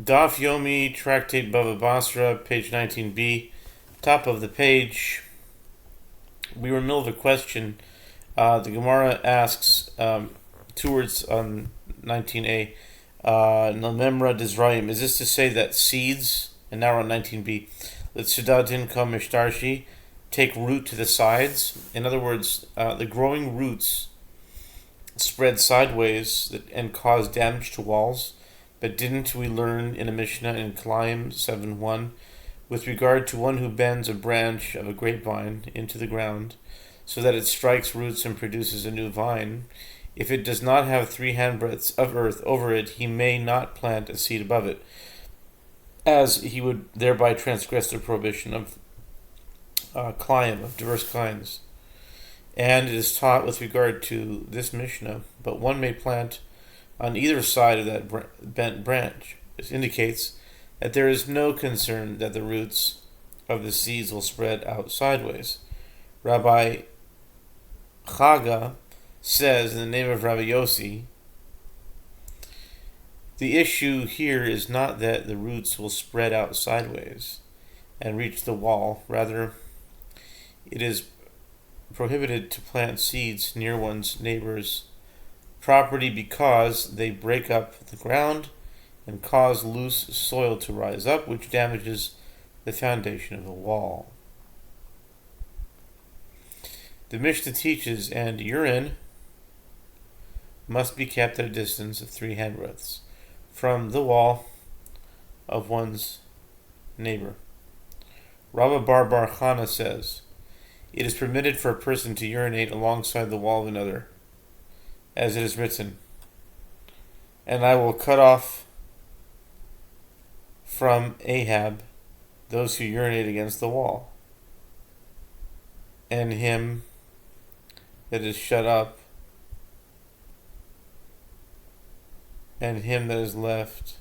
Daf Yomi, Tractate Bava Batra, page 19b, top of the page. We were in the middle of a question. The Gemara asks two words on 19a. Namemra Dizraim. Is this to say that seeds, and now we're on 19b, that Sidatin Kam Mishtarshi, take root to the sides? In other words, the growing roots spread sideways and cause damage to walls. But didn't we learn in a Mishnah in Kalaim 7:1, with regard to one who bends a branch of a grapevine into the ground, so that it strikes roots and produces a new vine, if it does not have 3 handbreadths of earth over it, he may not plant a seed above it, as he would thereby transgress the prohibition of Kalaim, of diverse kinds. And it is taught with regard to this Mishnah, but one may plant on either side of that bent branch. This indicates that there is no concern that the roots of the seeds will spread out sideways. Rabbi Chaga says, in the name of Rabbi Yossi, the issue here is not that the roots will spread out sideways and reach the wall. Rather, it is prohibited to plant seeds near one's neighbor's property because they break up the ground and cause loose soil to rise up, which damages the foundation of the wall. The Mishnah teaches, and urine must be kept at a distance of 3 handbreadths from the wall of one's neighbor. Rabba Bar Chana says, it is permitted for a person to urinate alongside the wall of another, as it is written, and I will cut off from Ahab those who urinate against the wall, and him that is shut up, and him that is left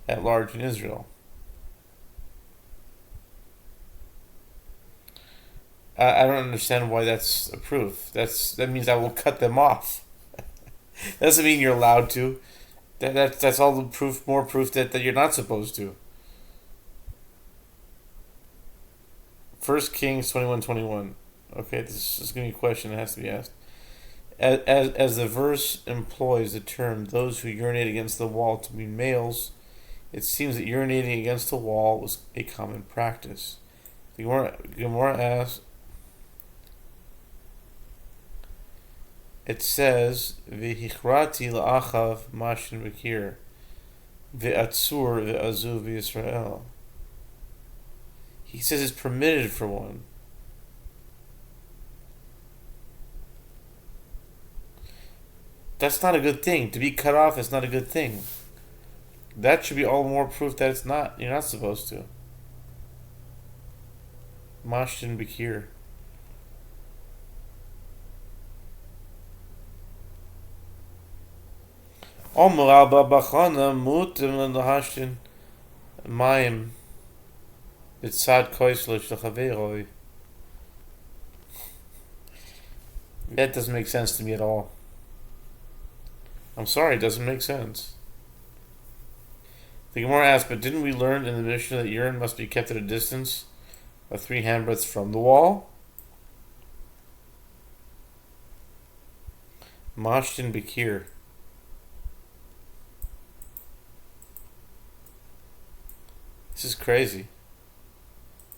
at large in Israel. I don't understand why that's a proof. That means I will cut them off. That doesn't mean you're allowed to. That's all the proof, more proof that you're not supposed to. 1 Kings 21:21. Okay, this is going to be a question that has to be asked. As the verse employs the term "those who urinate against the wall" to mean males, it seems that urinating against the wall was a common practice. The Gemara asks. It says, "V'hichrati la'achav mashin b'kir, v'atzur v'azu v'Yisrael." He says it's permitted for one. That's not a good thing. To be cut off is not a good thing. That should be all the more proof that it's not. You're not supposed to. Mashin b'kir. That doesn't make sense to me at all. I'm sorry, it doesn't make sense. The Gemara asks, but didn't we learn in the Mishnah that urine must be kept at a distance of 3 handbreadths from the wall? Mashtin Bekir. This is crazy.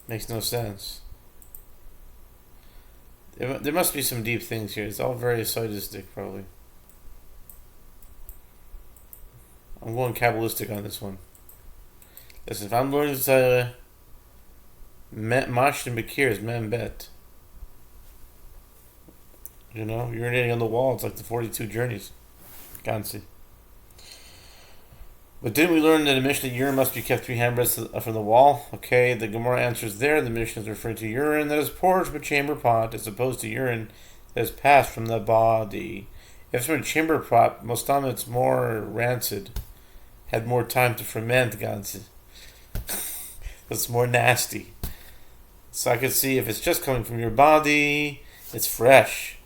Makes no sense. There must be some deep things here. It's all very sadistic, probably. I'm going Kabbalistic on this one. Listen, if I'm learning to say Mash and Bekir is Mem Bet. You know, urinating on the wall, it's like the 42 journeys. Gansi. But didn't we learn that in the Mishnah urine must be kept 3 handbreadths from the wall? Okay, the Gemara answers there. The Mishnah is referring to urine that is poured from a chamber pot as opposed to urine that is passed from the body. If it's from a chamber pot, most of it's more rancid, had more time to ferment, Gansi. It's more nasty. So I could see if it's just coming from your body, it's fresh.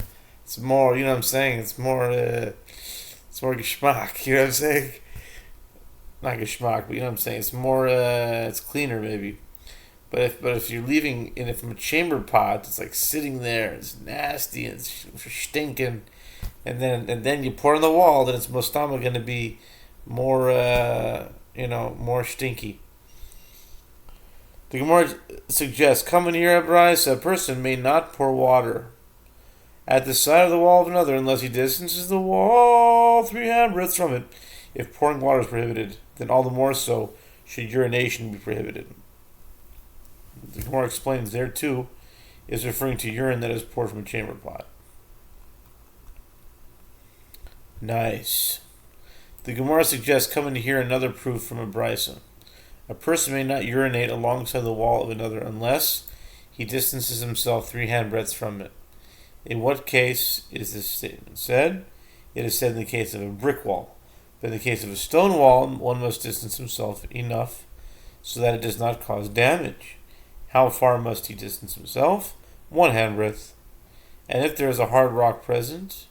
It's more, you know what I'm saying? It's more geschmack, you know what I'm saying? not geschmack, but you know what I'm saying. It's more, it's cleaner maybe. But if you're leaving in it from a chamber pot, it's like sitting there. It's nasty. It's stinking, and then you pour on the wall. Then it's mostama going to be more, more stinky. The Gemara suggests, coming here, Abraisa, a person may not pour water at the side of the wall of another unless he distances the wall 3 handbreadths from it. If pouring water is prohibited, then all the more so should urination be prohibited. The Gemara explains there too is referring to urine that is poured from a chamber pot. Nice. The Gemara suggests coming to hear another proof from a brisa. A person may not urinate alongside the wall of another unless he distances himself 3 handbreadths from it. In what case is this statement said? It is said in the case of a brick wall. But in the case of a stone wall, one must distance himself enough so that it does not cause damage. How far must he distance himself? 1 handbreadth. And if there is a hard rock present,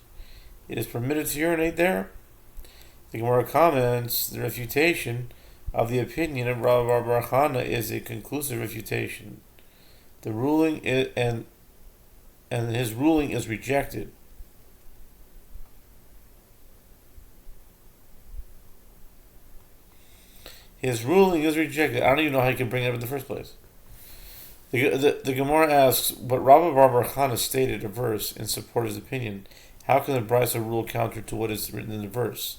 it is permitted to urinate there. The Gemara comments, the refutation of the opinion of Rav Bar Chana is a conclusive refutation. The ruling is, and his ruling is rejected. His ruling is rejected. I don't even know how you can bring it up in the first place. The Gemara asks, but Rav Bar Chana stated a verse in support of his opinion. How can the Brisa rule counter to what is written in the verse?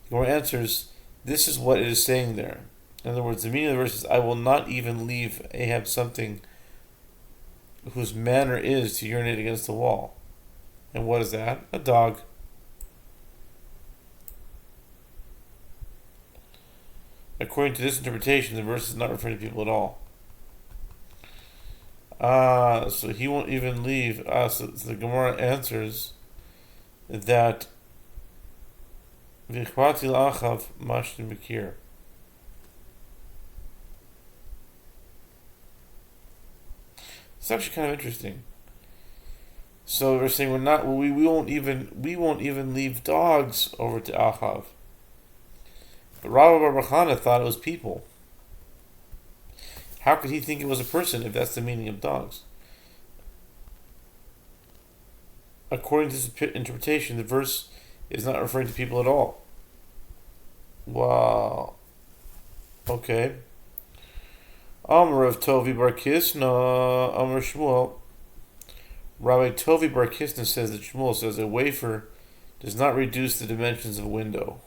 The Gemara answers, this is what it is saying there. In other words, the meaning of the verse is, I will not even leave Ahab something whose manner is to urinate against the wall. And what is that? A dog. According to this interpretation, the verse is not referring to people at all. So he won't even leave. So the Gemara answers that V'chvati l'Achav mashtin b'kir. It's actually kind of interesting. So we're saying we won't even leave dogs over to Achav. But Rav Bar Chana thought it was people. How could he think it was a person if that's the meaning of dogs? According to this interpretation, the verse is not referring to people at all. Wow. Okay. Amar of Tovi Bar Kisna, Amar Shmuel. Rabbi Tovi Bar Kisna says that Shmuel says a wafer does not reduce the dimensions of a window.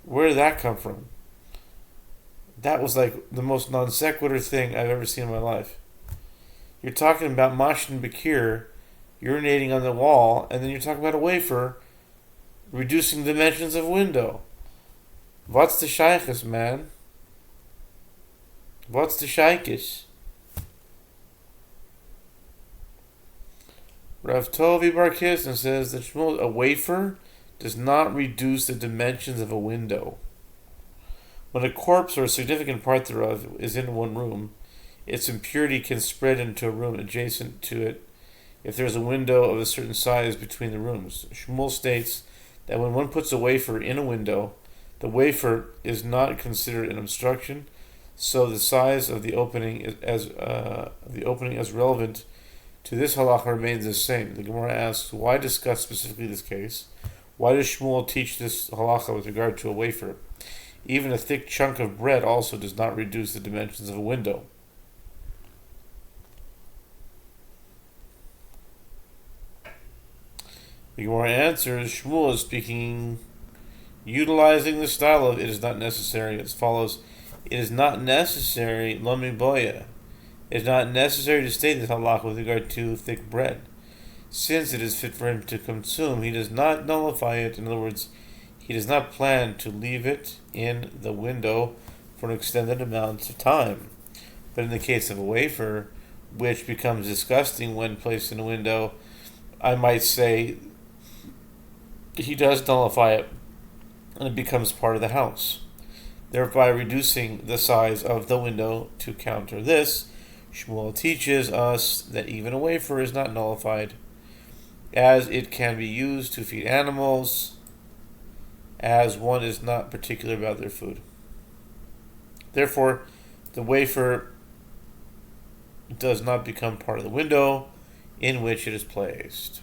Where did that come from? That was like the most non sequitur thing I've ever seen in my life. You're talking about Mashin Bakir urinating on the wall, and then you're talking about a wafer reducing the dimensions of a window. What's the shaykhis, man? What's the shaykhis? Rav Tovi Bar Kisna says that a wafer does not reduce the dimensions of a window. When a corpse or a significant part thereof is in one room, its impurity can spread into a room adjacent to it if there is a window of a certain size between the rooms. Shmuel states that when one puts a wafer in a window, the wafer is not considered an obstruction, so the size of the opening as relevant to this halacha remains the same. The Gemara asks, why discuss specifically this case? Why does Shmuel teach this halacha with regard to a wafer? Even a thick chunk of bread also does not reduce the dimensions of a window. The Gemara answers, Shmuel is speaking, utilizing the style of it is not necessary as follows. It is not necessary, lami boya. It is not necessary to state this halacha with regard to thick bread. Since it is fit for him to consume, he does not nullify it. In other words, he does not plan to leave it in the window for an extended amount of time. But in the case of a wafer, which becomes disgusting when placed in a window, I might say he does nullify it, and it becomes part of the house, thereby reducing the size of the window. To counter this, Shmuel teaches us that even a wafer is not nullified, as it can be used to feed animals, as one is not particular about their food. Therefore, the wafer does not become part of the window in which it is placed.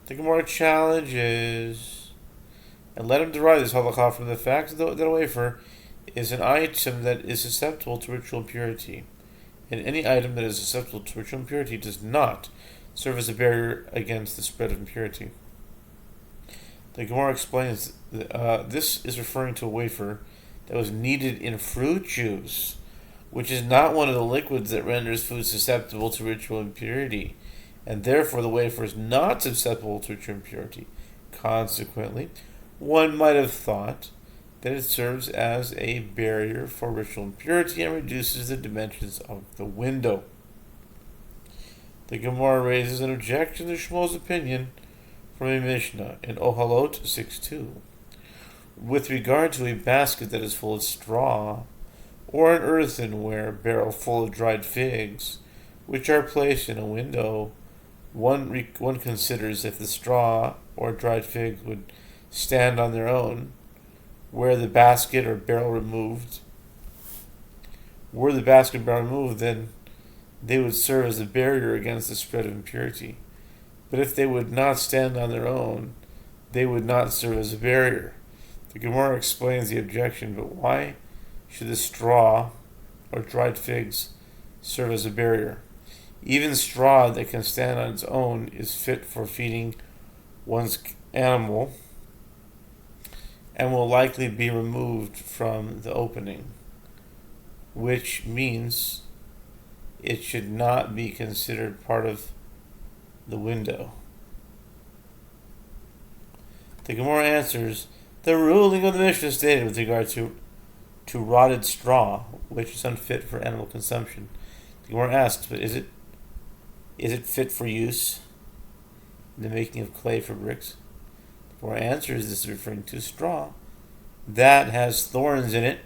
The Gemara challenges, and let him derive this halakha from the fact that a wafer is an item that is susceptible to ritual impurity, and any item that is susceptible to ritual impurity does not serve as a barrier against the spread of impurity. The Gemara explains that this is referring to a wafer that was kneaded in fruit juice, which is not one of the liquids that renders food susceptible to ritual impurity, and therefore the wafer is not susceptible to ritual impurity. Consequently, one might have thought that it serves as a barrier for ritual impurity and reduces the dimensions of the window. The Gemara raises an objection to Shmuel's opinion from a Mishnah in Ohalot 6.2. With regard to a basket that is full of straw, or an earthenware barrel full of dried figs, which are placed in a window, one considers if the straw or dried figs would stand on their own, were the basket or barrel removed, then they would serve as a barrier against the spread of impurity. But if they would not stand on their own, they would not serve as a barrier. The Gemara explains the objection, but why should the straw or dried figs serve as a barrier? Even straw that can stand on its own is fit for feeding one's animal and will likely be removed from the opening, which means it should not be considered part of the window. The Gemara answers, the ruling of the Mishnah stated with regard to rotted straw, which is unfit for animal consumption. The Gemara asks, but is it fit for use in the making of clay for bricks? The Gemara answers, this is referring to straw that has thorns in it,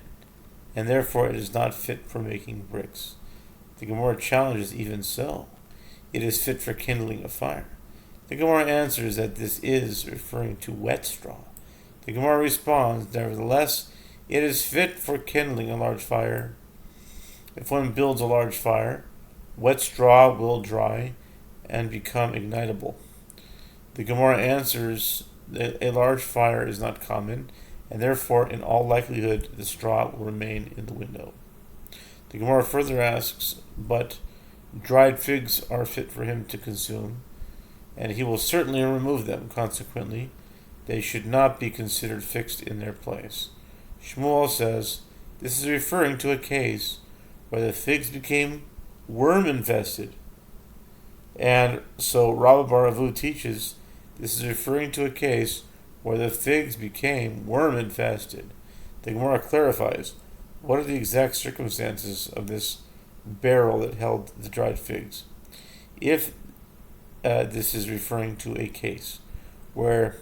and therefore it is not fit for making bricks. The Gemara challenges, even so, it is fit for kindling a fire. The Gemara answers that this is referring to wet straw. The Gemara responds, nevertheless, it is fit for kindling a large fire. If one builds a large fire, wet straw will dry and become ignitable. The Gemara answers that a large fire is not common, and therefore, in all likelihood, the straw will remain in the window. The Gemara further asks, but dried figs are fit for him to consume, and he will certainly remove them. Consequently, they should not be considered fixed in their place. Shmuel says, this is referring to a case where the figs became worm-infested. And so Rabbi Baravu teaches, this is referring to a case where the figs became worm-infested. The Gemara clarifies, what are the exact circumstances of this barrel that held the dried figs? If this is referring to a case where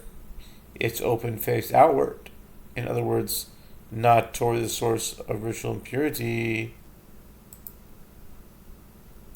it's open face outward, in other words, not toward the source of ritual impurity,